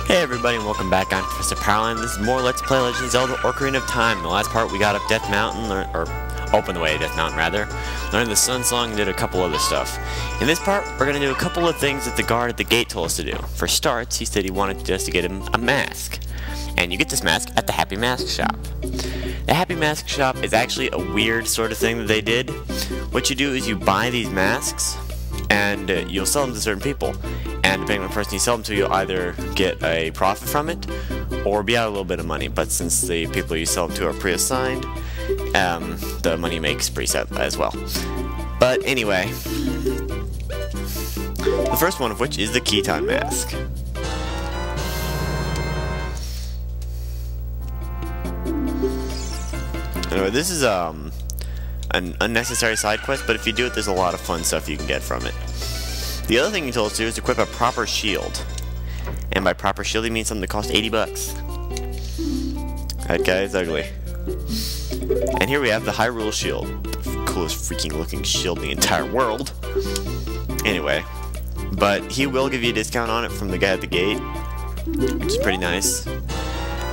Hey everybody, and welcome back. I'm Professor Powerline. This is more Let's Play Legend of Zelda Ocarina of Time. In the last part we got up Death Mountain, or opened the way to Death Mountain rather, learned the Sun Song and did a couple other stuff. In this part, we're going to do a couple of things that the guard at the gate told us to do. For starts, he said he wanted us to get him a mask. And you get this mask at the Happy Mask Shop. The Happy Mask Shop is actually a weird sort of thing that they did. What you do is you buy these masks, and you'll sell them to certain people. And depending on the person you sell them to, you'll either get a profit from it, or be out a little bit of money. But since the people you sell them to are pre-assigned, the money you make is preset as well. But anyway, the first one of which is the Keaton mask. Anyway, this is an unnecessary side quest, but if you do it, there's a lot of fun stuff you can get from it. The other thing he told us to do is equip a proper shield. And by proper shield, he means something that costs 80 bucks. That guy is ugly. And here we have the Hyrule Shield. The coolest freaking looking shield in the entire world. Anyway. But he will give you a discount on it from the guy at the gate, which is pretty nice.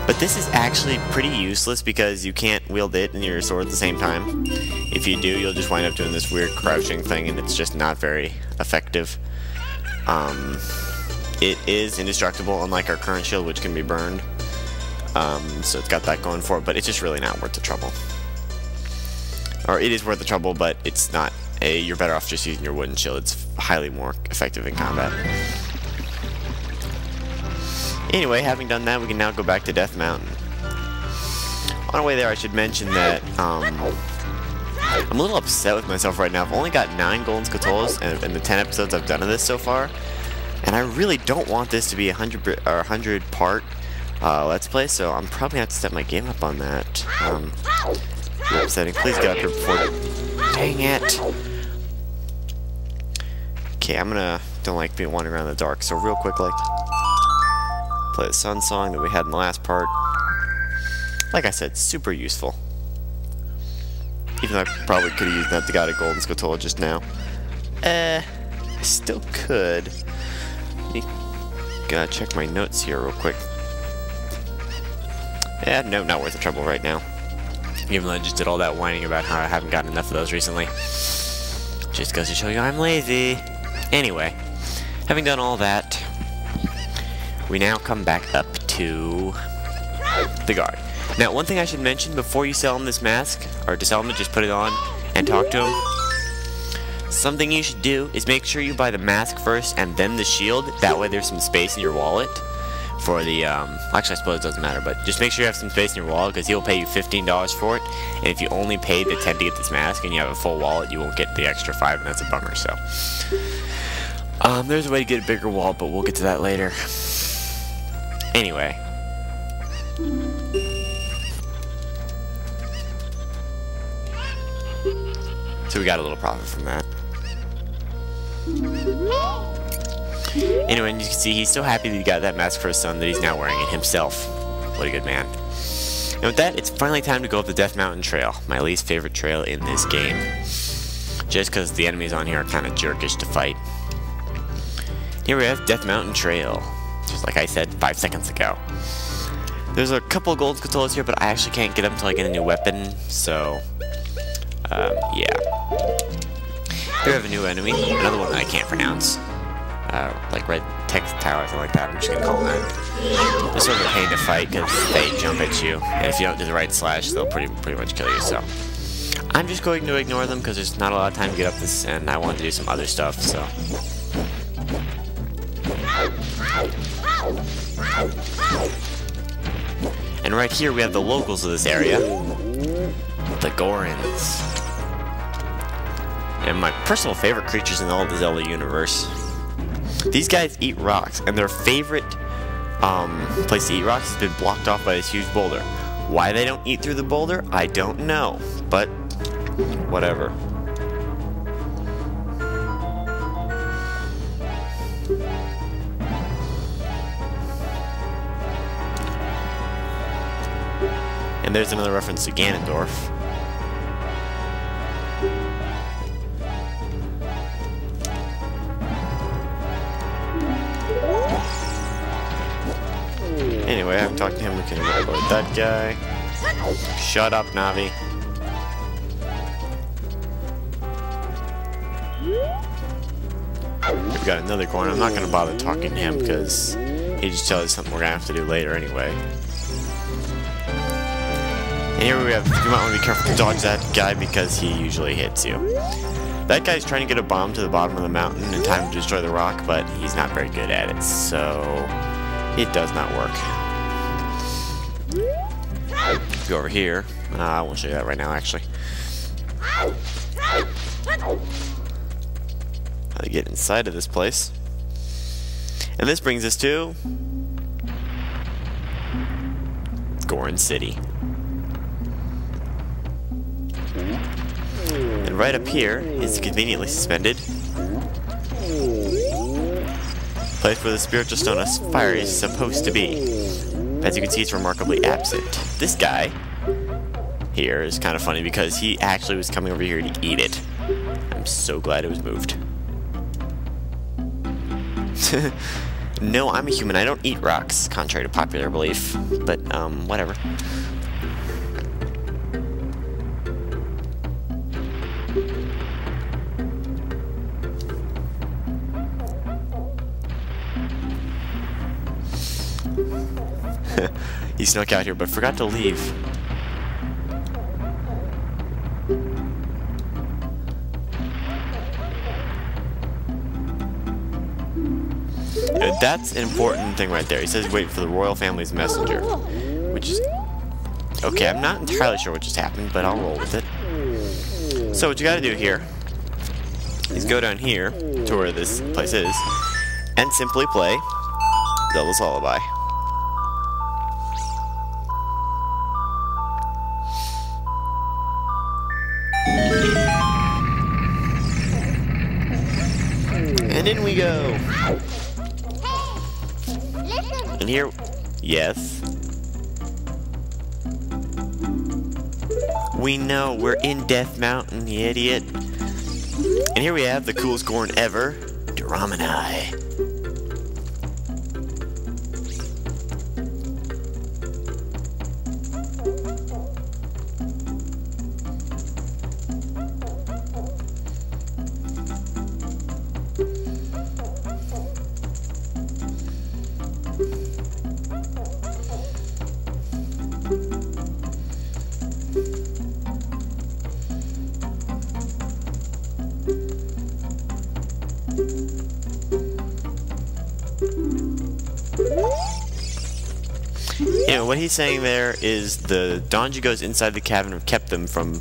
But this is actually pretty useless because you can't wield it and your sword at the same time. If you do, you'll just wind up doing this weird crouching thing, and it's just not very effective. It is indestructible, unlike our current shield, which can be burned. So it's got that going for it, but it's just really not worth the trouble. Or it is worth the trouble, but it's not. You're better off just using your wooden shield. It's highly more effective in combat. Anyway, having done that, we can now go back to Death Mountain. On our way there, I should mention that I'm a little upset with myself right now. I've only got 9 golden scatolas in the 10 episodes I've done of this so far, and I really don't want this to be a 100 part Let's Play, so I'm probably gonna have to step my game up on that. You're upsetting. Please get up here before. Dang it! Okay, don't like being wandering around in the dark, so real quick, like, play the Sun Song that we had in the last part. Like I said, super useful. Even though I probably could have used that to get a golden scatola just now. I still could. Gotta check my notes here real quick. Yeah, no, not worth the trouble right now. Even though I just did all that whining about how I haven't gotten enough of those recently. Just goes to show you I'm lazy. Anyway, having done all that, we now come back up to the guard. Now, one thing I should mention before you sell him this mask, or to sell him it, just put it on and talk to him. Something you should do is make sure you buy the mask first and then the shield. That way there's some space in your wallet for the, actually I suppose it doesn't matter, but just make sure you have some space in your wallet because he'll pay you $15 for it. And if you only pay the 10 to get this mask and you have a full wallet, you won't get the extra 5, and that's a bummer, so. There's a way to get a bigger wallet, but we'll get to that later. Anyway. So we got a little profit from that. Anyway, and you can see he's so happy that he got that mask for his son that he's now wearing it himself. What a good man. And with that, it's finally time to go up the Death Mountain Trail, my least favorite trail in this game. Just because the enemies on here are kind of jerkish to fight. Here we have Death Mountain Trail, just like I said 5 seconds ago. There's a couple of gold scatolas here, but I actually can't get them until I get a new weapon, so yeah. Here we have a new enemy, another one that I can't pronounce. Like Red Textile or something like that, I'm just gonna call them that. They're sort of a pain to fight because they jump at you, and if you don't do the right slash, they'll pretty much kill you, so. I'm just going to ignore them because there's not a lot of time to get up this, and I want to do some other stuff, so. And right here we have the locals of this area, the Gorons. And my personal favorite creatures in all of the Zelda universe. These guys eat rocks, and their favorite place to eat rocks has been blocked off by this huge boulder. Why they don't eat through the boulder, I don't know, but whatever. And there's another reference to Ganondorf. Anyway, I haven't talked to him. We can avoid that guy. Shut up, Navi. We've got another corner. I'm not going to bother talking to him because he just tells us something we're going to have to do later anyway. And here we have, you might want to be careful to dodge that guy because he usually hits you. That guy's trying to get a bomb to the bottom of the mountain in time to destroy the rock, but he's not very good at it, so it does not work. Go over here. I won't show you that right now, actually. How to get inside of this place. And this brings us to Goron City. And right up here is the conveniently suspended place where the spiritual stone of fire is supposed to be. As you can see, it's remarkably absent. This guy here is kind of funny because he actually was coming over here to eat it. I'm so glad it was moved. No, I'm a human. I don't eat rocks, contrary to popular belief. But, whatever. He snuck out here, but forgot to leave. That's an important thing right there. He says wait for the royal family's messenger. Which is... okay, I'm not entirely sure what just happened, but I'll roll with it. So what you gotta do here is go down here to where this place is and simply play Zelda's Lullaby. And in we go! And here... yes? We know, we're in Death Mountain, you idiot. And here we have the coolest Goron ever, Dramini. You know, what he's saying there is the Donji goes inside the cavern have kept them from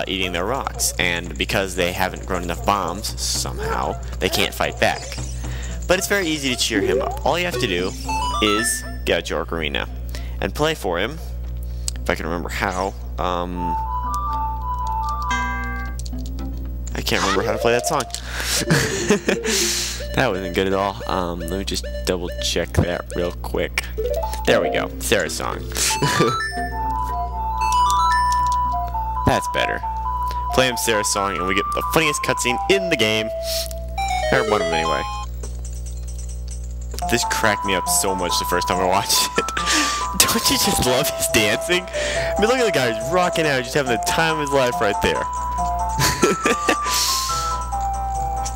eating their rocks, and because they haven't grown enough bombs, somehow, they can't fight back. But it's very easy to cheer him up. All you have to do is get out your Ocarina and play for him, if I can remember how. I can't remember how to play that song. That wasn't good at all. Let me just double check that real quick. There we go. Sarah's song. That's better. Play him Sarah's song and we get the funniest cutscene in the game. Or one of them anyway. This cracked me up so much the first time I watched it. Don't you just love his dancing? I mean, look at the guy who's rocking out, just having the time of his life right there.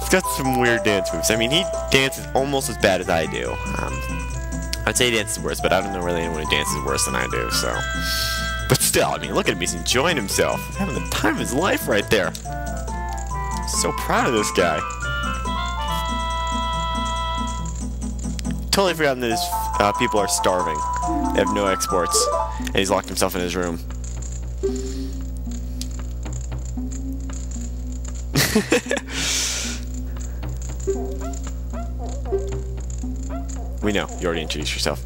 He's got some weird dance moves. I mean, he dances almost as bad as I do. I'd say he dances worse, but I don't know really anyone who dances worse than I do, so... But still, I mean, look at him, he's enjoying himself. He's having the time of his life right there. So proud of this guy. Totally forgotten that his people are starving. They have no exports. And he's locked himself in his room. We know. You already introduced yourself.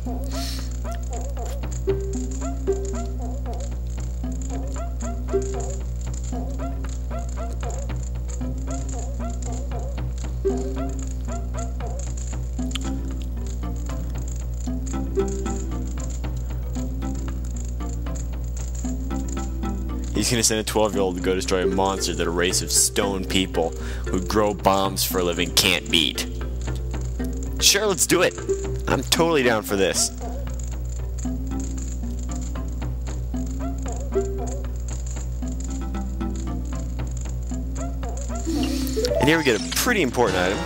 He's gonna send a 12-year-old to go destroy a monster that a race of stone people who grow bombs for a living can't beat. Sure, let's do it. I'm totally down for this. And here we get a pretty important item.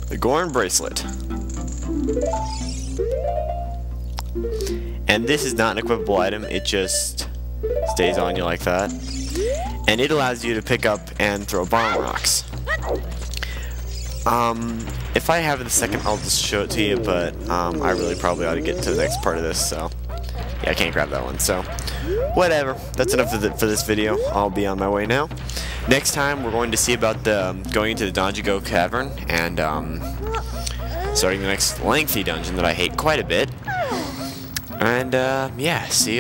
The Goron Bracelet. And this is not an equipable item, it just stays on you like that. And it allows you to pick up and throw bomb rocks. If I have it a second, I'll just show it to you, but I really probably ought to get to the next part of this, so yeah, I can't grab that one, so whatever. That's enough for this video. I'll be on my way now. Next time, we're going to see about going into the Donjigo Cavern and starting the next lengthy dungeon that I hate quite a bit. And yeah, see you all.